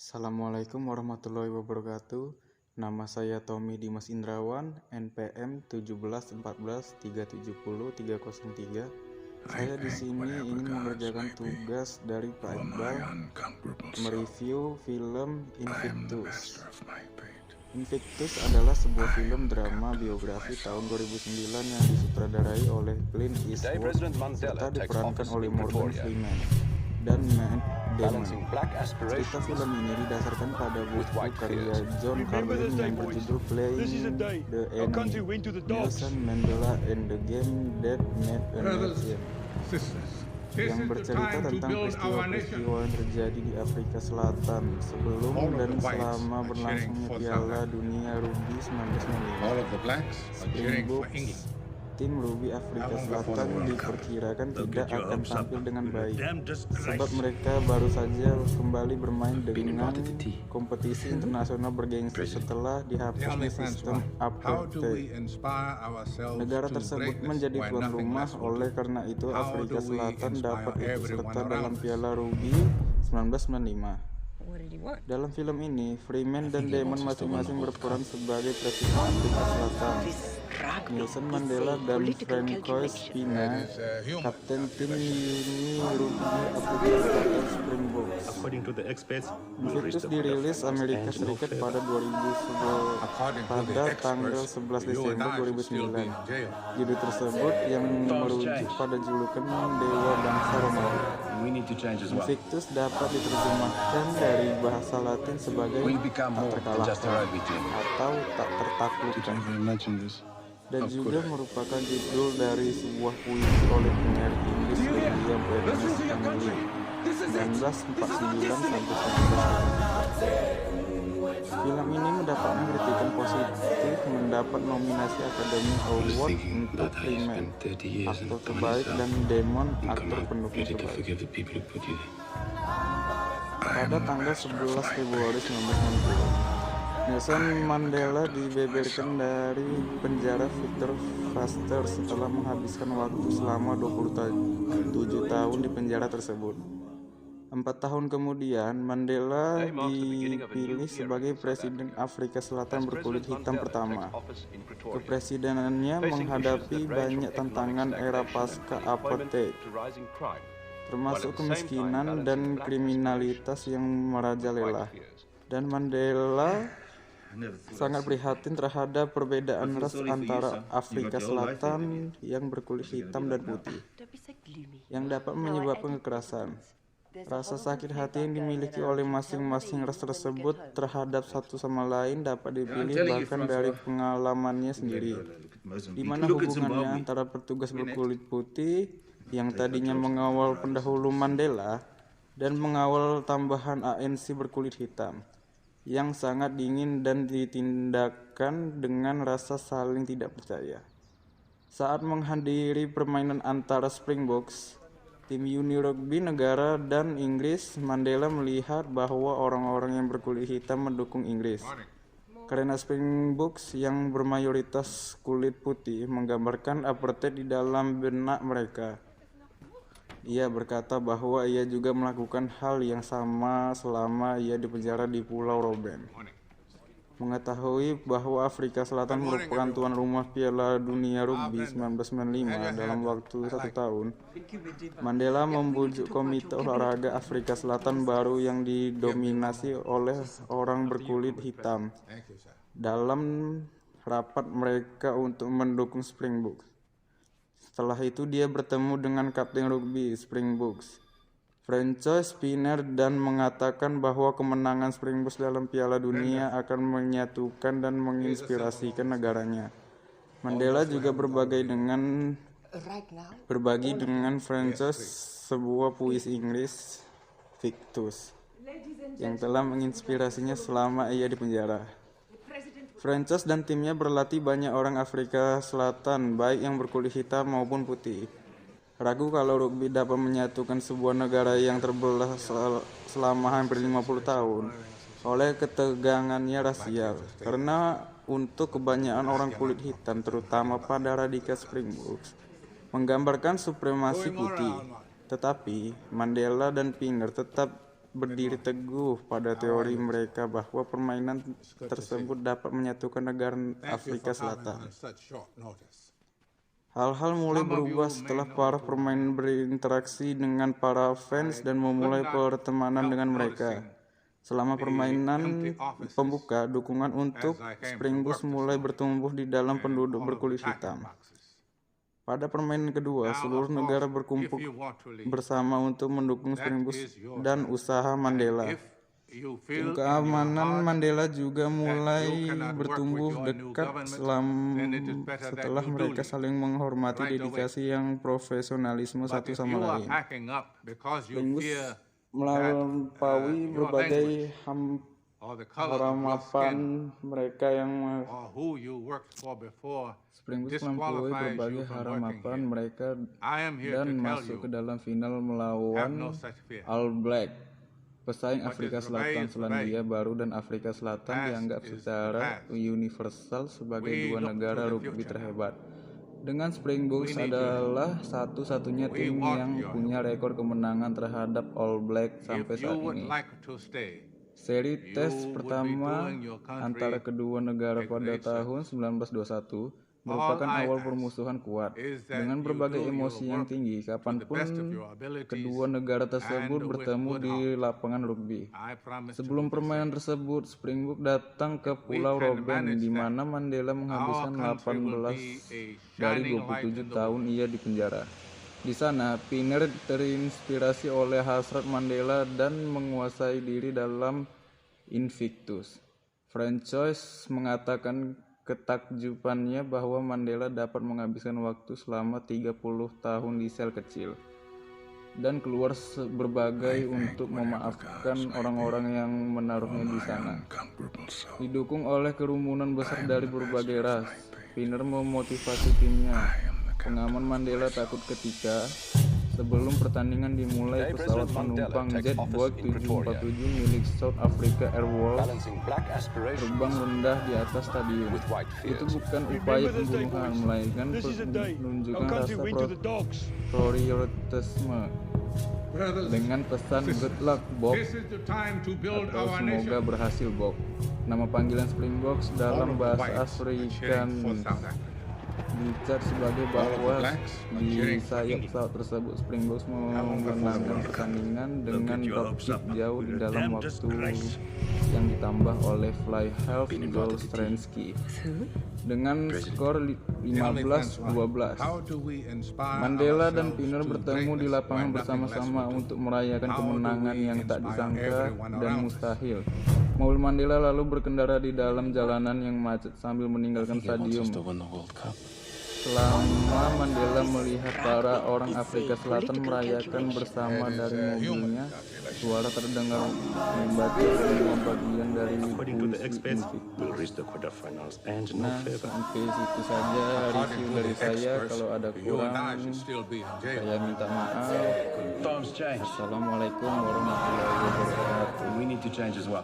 Assalamualaikum warahmatullahi wabarakatuh. Nama saya Tommy Dimas Indrawan, NPM 1714370303. Saya di sini ingin mengerjakan tugas dari Pak Iqbal, mereview film Invictus. Invictus adalah sebuah film drama biografi tahun 2009 yang disutradarai oleh Clint Eastwood serta diperankan oleh Morgan Freeman dan Matt Damon. Cerita film ini didasarkan pada buku karya John Carlin yang berjudul Playing the Enemy, Nelson Mandela and the Game That Made a Nation, yang bercerita tentang peristiwa-peristiwa yang terjadi di Afrika Selatan sebelum dan selama berlangsungnya Piala Dunia Rugby 1995. Springboks, tim rugby Afrika Selatan diperkirakan tidak akan tampil dengan baik sebab mereka baru saja kembali bermain dengan kompetisi internasional bergengsi setelah dihapusnya sistem apartheid. Negara tersebut menjadi tuan rumah, oleh karena itu Afrika Selatan dapat ikut serta dalam Piala Rugby 1995. Dalam film ini, Freeman dan Damon masing-masing berperan sebagai Presiden Afrika Selatan, Nelson Mandela dan Francois Pienaar, Kapten tim Uni Rugby Afrika Selatan Springboks. Invictus dirilis Amerika Serikat pada 2011 pada tanggal 11 Desember 2009. Judul tersebut yang merujuk pada julukan Dewa Bangsa Romawi. Invictus dapat diterjemahkan dari bahasa Latin sebagai tak terkalahkan atau tak tertaklukkan, dan juga merupakan judul dari sebuah puisi oleh penyair Inggris William Ernest Henley 1949-1990. Film ini mendapatkan kritikan positif, mendapat nominasi Academy Award untuk Freeman, aktor terbaik, dan Damon, aktor pendukung terbaik. Pada tanggal 11 Februari 1960, Nelson Mandela dibeberkan dari penjara Victor Verster setelah menghabiskan waktu selama 27 tahun di penjara tersebut. 4 tahun kemudian, Mandela dipilih sebagai Presiden Afrika Selatan berkulit hitam pertama. Kepresidenannya menghadapi banyak tantangan era pasca apartheid, termasuk kemiskinan dan kriminalitas yang merajalela, dan Mandela sangat prihatin terhadap perbedaan ras antara Afrika Selatan yang berkulit hitam dan putih yang dapat menyebabkan kekerasan. Rasa sakit hati yang dimiliki oleh masing-masing ras tersebut terhadap satu sama lain dapat dipilih bahkan dari pengalamannya sendiri, di mana hubungannya antara petugas berkulit putih yang tadinya mengawal pendahulu Mandela dan mengawal tambahan ANC berkulit hitam yang sangat dingin dan ditindakkan dengan rasa saling tidak percaya. Saat menghadiri permainan antara Springboks, tim Uni Rugby negara dan Inggris, Mandela melihat bahwa orang-orang yang berkulit hitam mendukung Inggris karena Springboks yang bermayoritas kulit putih menggambarkan apartheid di dalam benak mereka. Ia berkata bahwa ia juga melakukan hal yang sama selama ia dipenjara di Pulau Robben. Mengetahui bahwa Afrika Selatan merupakan tuan rumah Piala Dunia Rugby 1995 dalam waktu 1 tahun, Mandela membujuk Komite Olahraga Afrika Selatan baru yang didominasi oleh orang berkulit hitam dalam rapat mereka untuk mendukung Springboks. Setelah itu dia bertemu dengan Kapten Rugby Springboks, Francois Pienaar, dan mengatakan bahwa kemenangan Springboks dalam Piala Dunia akan menyatukan dan menginspirasikan negaranya. Mandela juga berbagi dengan Francois sebuah puisi Inggris, Invictus, yang telah menginspirasinya selama ia di penjara. Francois dan timnya berlatih banyak orang Afrika Selatan, baik yang berkulit hitam maupun putih, ragu kalau rugby dapat menyatukan sebuah negara yang terbelah selama hampir 50 tahun oleh ketegangannya rasial. Karena untuk kebanyakan orang kulit hitam, terutama pada radikal Springboks, menggambarkan supremasi putih. Tetapi Mandela dan Pienaar tetap berdiri teguh pada teori mereka bahwa permainan tersebut dapat menyatukan negara Afrika Selatan. Hal-hal mulai berubah setelah para pemain berinteraksi dengan para fans dan memulai pertemanan dengan mereka. Selama permainan pembuka, dukungan untuk Springboks mulai bertumbuh di dalam penduduk berkulit hitam. Pada permainan kedua, seluruh negara berkumpul bersama untuk mendukung Springboks dan usaha Mandela. Tim keamanan Mandela juga mulai bertumbuh dekat setelah mereka saling menghormati dedikasi yang profesionalisme satu sama lain. Springboks melampaui berbagai harapan mereka yang dan masuk ke dalam final melawan All Black, pesaing Afrika Selatan. Selandia Baru dan Afrika Selatan dianggap secara universal sebagai dua negara rugby terhebat. Dengan Springboks adalah satu-satunya tim yang punya rekor kemenangan terhadap All Black sampai saat ini. Seri tes pertama antara kedua negara pada tahun 1921 merupakan awal permusuhan kuat. Dengan berbagai emosi yang tinggi, kapanpun kedua negara tersebut bertemu di lapangan rugby. Sebelum permainan tersebut, Springbok datang ke Pulau Robben, di mana Mandela menghabiskan 18 dari 27 tahun ia di penjara. Di sana, Pienaar terinspirasi oleh hasrat Mandela dan menguasai diri dalam Invictus. Francois mengatakan ketakjubannya bahwa Mandela dapat menghabiskan waktu selama 30 tahun di sel kecil dan keluar berbagai untuk memaafkan orang-orang yang menaruhnya di sana. Didukung oleh kerumunan besar dari berbagai ras, Pienaar memotivasi timnya. Pengaman Mandela takut ketika sebelum pertandingan dimulai, pesawat penumpang Jet Boeing 747 milik South Africa Airways terbang rendah di atas stadion. Itu bukan upaya pembunuhan, melainkan menunjukkan rasa patriotisme dengan pesan "Good luck, Bob" atau "Semoga berhasil, Bob". Nama panggilan Springboks dalam bahasa Afrikaans dicat sebagai bahwa di sayap pesawat tersebut Springboks memenangkan pertandingan dengan drop kick jauh di dalam waktu yang ditambah oleh fly half Golstransky dengan skor 15-12. Mandela dan Pienaar bertemu di lapangan bersama-sama untuk merayakan kemenangan yang tak disangka dan mustahil. Mobil Mandela lalu berkendara di dalam jalanan yang macet sambil meninggalkan stadion. Selama Mandela melihat para orang Afrika Selatan merayakan bersama dari mobilnya, suara terdengar membaca semua bagian dari puisi Invictus. Nah, sampai situ saja review dari saya. Kalau ada kurang, saya minta maaf. Assalamualaikum warahmatullahi wabarakatuh.